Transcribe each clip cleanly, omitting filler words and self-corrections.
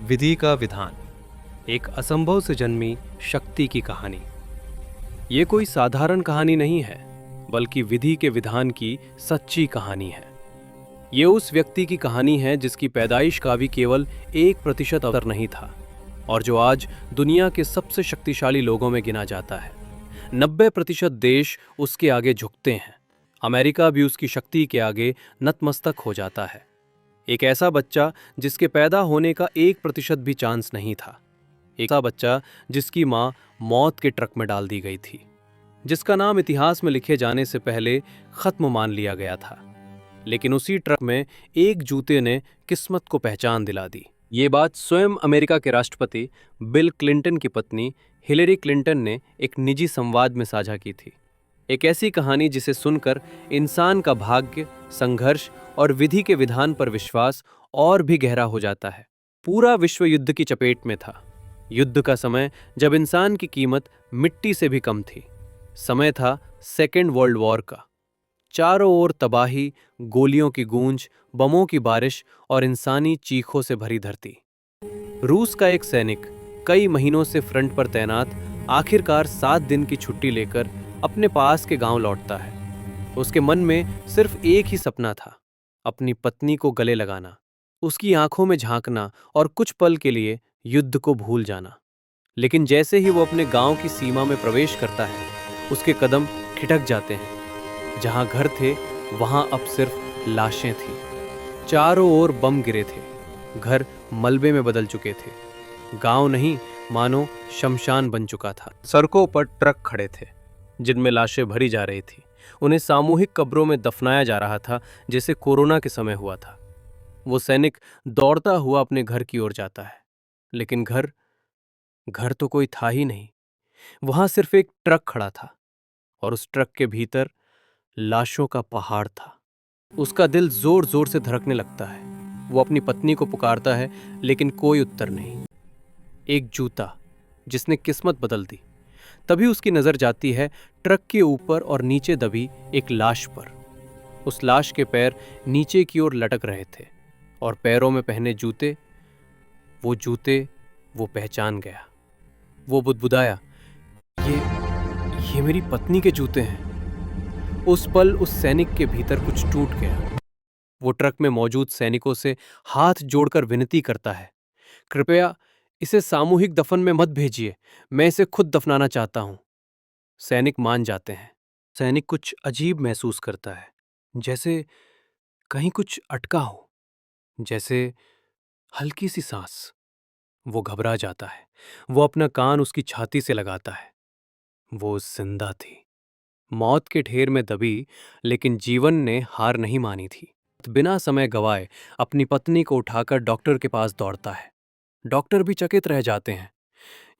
विधि का विधान, एक असंभव से जन्मी शक्ति की कहानी। ये कोई साधारण कहानी नहीं है, बल्कि विधि के विधान की सच्ची कहानी है। ये उस व्यक्ति की कहानी है जिसकी पैदाइश का भी केवल 1% अवसर नहीं था और जो आज दुनिया के सबसे शक्तिशाली लोगों में गिना जाता है। 90% देश उसके आगे झुकते हैं। अमेरिका भी उसकी शक्ति के आगे नतमस्तक हो जाता है। एक ऐसा बच्चा जिसके पैदा होने का 1% भी चांस नहीं था। एक ऐसा बच्चा जिसकी मां मौत के ट्रक में डाल दी गई थी, जिसका नाम इतिहास में लिखे जाने से पहले खत्म मान लिया गया था। लेकिन उसी ट्रक में एक जूते ने किस्मत को पहचान दिला दी। ये बात स्वयं अमेरिका के राष्ट्रपति बिल क्लिंटन की पत्नी हिलेरी क्लिंटन ने एक निजी संवाद में साझा की थी। एक ऐसी कहानी जिसे सुनकर इंसान का भाग्य, संघर्ष और विधि के विधान पर विश्वास और भी गहरा हो जाता है। पूरा विश्व युद्ध की चपेट में था। युद्ध का समय जब इंसान की कीमत मिट्टी से भी कम थी। समय था सेकेंड वर्ल्ड वॉर का। चारों ओर तबाही, गोलियों की गूंज, बमों की बारिश और इंसानी चीखों से भरी धरती। रूस का एक सैनिक कई महीनों से फ्रंट पर तैनात आखिरकार 7 दिन की छुट्टी लेकर अपने पास के गांव लौटता है। उसके मन में सिर्फ एक ही सपना था, अपनी पत्नी को गले लगाना, उसकी आंखों में झांकना और कुछ पल के लिए युद्ध को भूल जाना। लेकिन जैसे ही वो अपने गांव की सीमा में प्रवेश करता है, उसके कदम खिठक जाते हैं। जहां घर थे, वहां अब सिर्फ लाशें थीं। चारों ओर बम गिरे थे, घर मलबे में बदल चुके थे। गांव नहीं, मानो शमशान बन चुका था। सड़कों पर ट्रक खड़े थे जिनमें लाशें भरी जा रही थी। उन्हें सामूहिक कब्रों में दफनाया जा रहा था, जैसे कोरोना के समय हुआ था। वो सैनिक दौड़ता हुआ अपने घर की ओर जाता है, लेकिन घर तो कोई था ही नहीं। वहां सिर्फ एक ट्रक खड़ा था और उस ट्रक के भीतर लाशों का पहाड़ था। उसका दिल जोर जोर से धड़कने लगता है। वो अपनी पत्नी को पुकारता है, लेकिन कोई उत्तर नहीं। एक जूता जिसने किस्मत बदल दी। तभी उसकी नजर जाती है ट्रक के ऊपर और नीचे दबी एक लाश पर। उस लाश के पैर नीचे की ओर लटक रहे थे और पैरों में पहने जूते, वो जूते वो पहचान गया। वो बुदबुदाया, ये मेरी पत्नी के जूते हैं। उस पल उस सैनिक के भीतर कुछ टूट गया। वो ट्रक में मौजूद सैनिकों से हाथ जोड़कर विनती करता है, कृपया इसे सामूहिक दफन में मत भेजिए, मैं इसे खुद दफनाना चाहता हूं। सैनिक मान जाते हैं। सैनिक कुछ अजीब महसूस करता है, जैसे कहीं कुछ अटका हो, जैसे हल्की सी सांस। वो घबरा जाता है। वो अपना कान उसकी छाती से लगाता है। वो जिंदा थी, मौत के ढेर में दबी, लेकिन जीवन ने हार नहीं मानी थी। बिना समय गवाए अपनी पत्नी को उठाकर डॉक्टर के पास दौड़ता है। डॉक्टर भी चकित रह जाते हैं।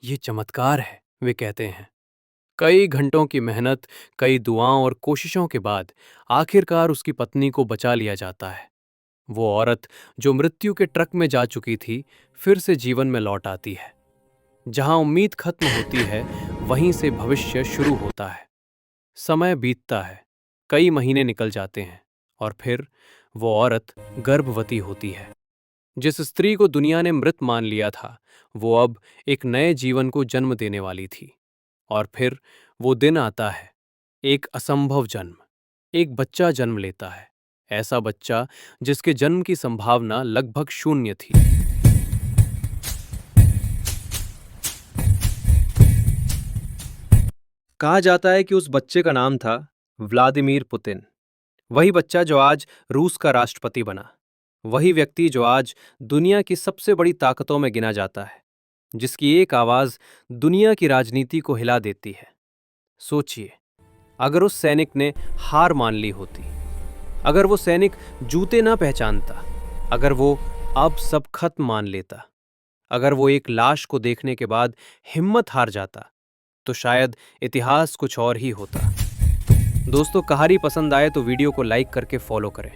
ये चमत्कार है, वे कहते हैं। कई घंटों की मेहनत, कई दुआओं और कोशिशों के बाद आखिरकार उसकी पत्नी को बचा लिया जाता है। वो औरत जो मृत्यु के ट्रक में जा चुकी थी, फिर से जीवन में लौट आती है। जहां उम्मीद खत्म होती है, वहीं से भविष्य शुरू होता है। समय बीतता है, कई महीने निकल जाते हैं और फिर वो औरत गर्भवती होती है। जिस स्त्री को दुनिया ने मृत मान लिया था, वो अब एक नए जीवन को जन्म देने वाली थी। और फिर वो दिन आता है, एक असंभव जन्म। एक बच्चा जन्म लेता है, ऐसा बच्चा जिसके जन्म की संभावना लगभग शून्य थी। कहा जाता है कि उस बच्चे का नाम था व्लादिमीर पुतिन। वही बच्चा जो आज रूस का राष्ट्रपति बना। वही व्यक्ति जो आज दुनिया की सबसे बड़ी ताकतों में गिना जाता है, जिसकी एक आवाज दुनिया की राजनीति को हिला देती है। सोचिए, अगर उस सैनिक ने हार मान ली होती, अगर वो सैनिक जूते ना पहचानता, अगर वो अब सब खत्म मान लेता, अगर वो एक लाश को देखने के बाद हिम्मत हार जाता, तो शायद इतिहास कुछ और ही होता। दोस्तों, कहानी पसंद आए तो वीडियो को लाइक करके फॉलो करें।